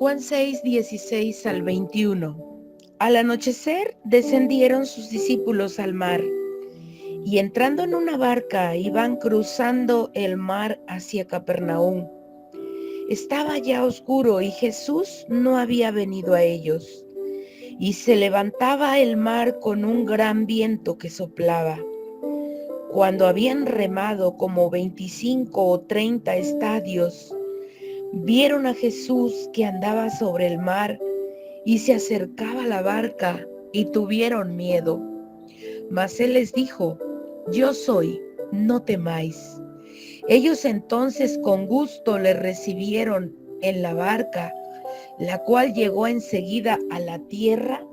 Juan 6, 16 al 21. Al anochecer descendieron sus discípulos al mar, y entrando en una barca iban cruzando el mar hacia Capernaum. Estaba ya oscuro y Jesús no había venido a ellos, y se levantaba el mar con un gran viento que soplaba. Cuando habían remado como 25 o 30 estadios, vieron a Jesús que andaba sobre el mar y se acercaba a la barca y tuvieron miedo. Mas él les dijo: Yo soy, no temáis. Ellos entonces con gusto le recibieron en la barca, la cual llegó enseguida a la tierra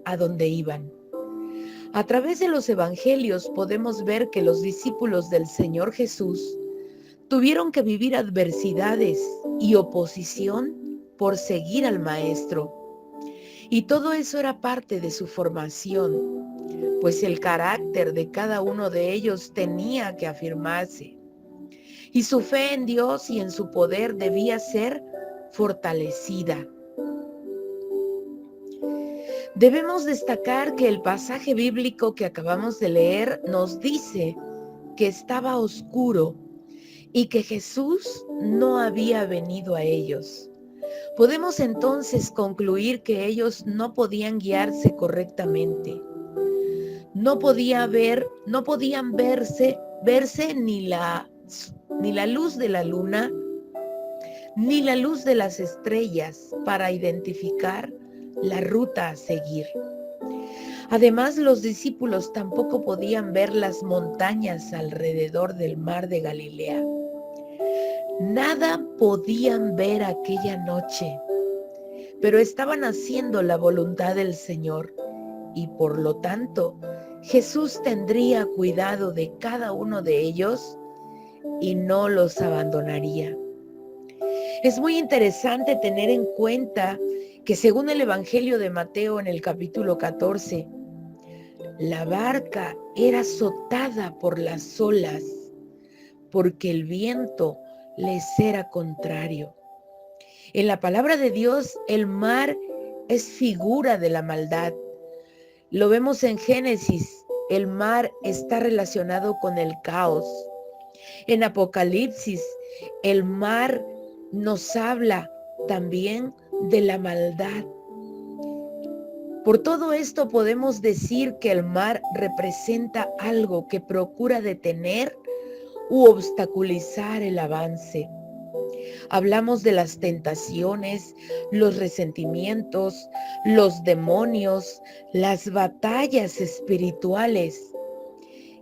a donde iban. A través de los evangelios podemos ver que los discípulos del Señor Jesús tuvieron que vivir adversidades y oposición por seguir al Maestro. Y todo eso era parte de su formación, pues el carácter de cada uno de ellos tenía que afirmarse. Y su fe en Dios y en su poder debía ser fortalecida. Debemos destacar que el pasaje bíblico que acabamos de leer nos dice que estaba oscuro y que Jesús no había venido a ellos. Podemos entonces concluir que ellos no podían guiarse correctamente. No podían verse ni la luz de la luna, ni la luz de las estrellas para identificar la ruta a seguir. Además, los discípulos tampoco podían ver las montañas alrededor del mar de Galilea. Nada podían ver aquella noche, pero estaban haciendo la voluntad del Señor y por lo tanto Jesús tendría cuidado de cada uno de ellos y no los abandonaría. Es muy interesante tener en cuenta que según el Evangelio de Mateo en el capítulo 14, la barca era azotada por las olas porque el viento les era contrario. En la palabra de Dios, el mar es figura de la maldad. Lo vemos en Génesis, el mar está relacionado con el caos. En Apocalipsis, el mar nos habla también de la maldad. Por todo esto podemos decir que el mar representa algo que procura detener u obstaculizar el avance. Hablamos de las tentaciones, los resentimientos, los demonios, las batallas espirituales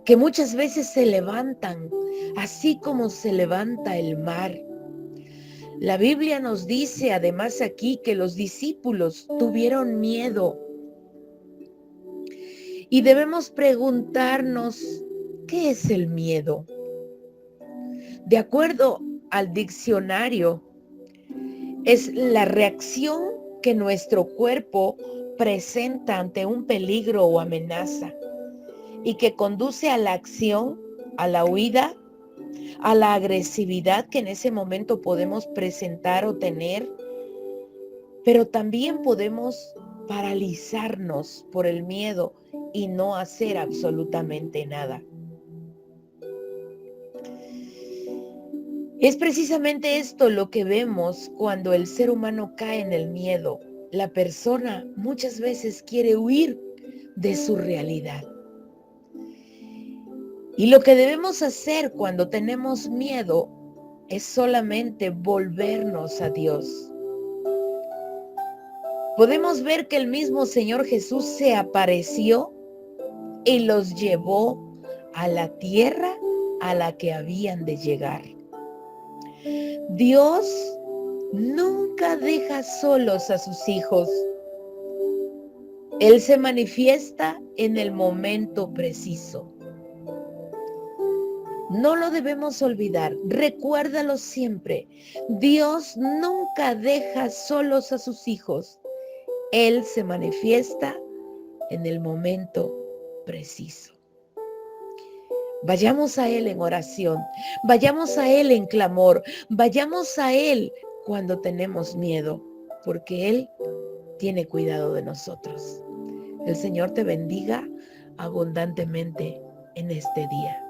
que muchas veces se levantan, así como se levanta el mar. La Biblia nos dice además aquí que los discípulos tuvieron miedo. Y debemos preguntarnos, ¿qué es el miedo? De acuerdo al diccionario, es la reacción que nuestro cuerpo presenta ante un peligro o amenaza y que conduce a la acción, a la huida, a la agresividad que en ese momento podemos presentar o tener, pero también podemos paralizarnos por el miedo y no hacer absolutamente nada. Es precisamente esto lo que vemos cuando el ser humano cae en el miedo. La persona muchas veces quiere huir de su realidad. Y lo que debemos hacer cuando tenemos miedo es solamente volvernos a Dios. Podemos ver que el mismo Señor Jesús se apareció y los llevó a la tierra a la que habían de llegar. Dios nunca deja solos a sus hijos. Él se manifiesta en el momento preciso. No lo debemos olvidar, recuérdalo siempre. Dios nunca deja solos a sus hijos. Él se manifiesta en el momento preciso. Vayamos a Él en oración, vayamos a Él en clamor, vayamos a Él cuando tenemos miedo. porque Él tiene cuidado de nosotros. El Señor te bendiga abundantemente en este día.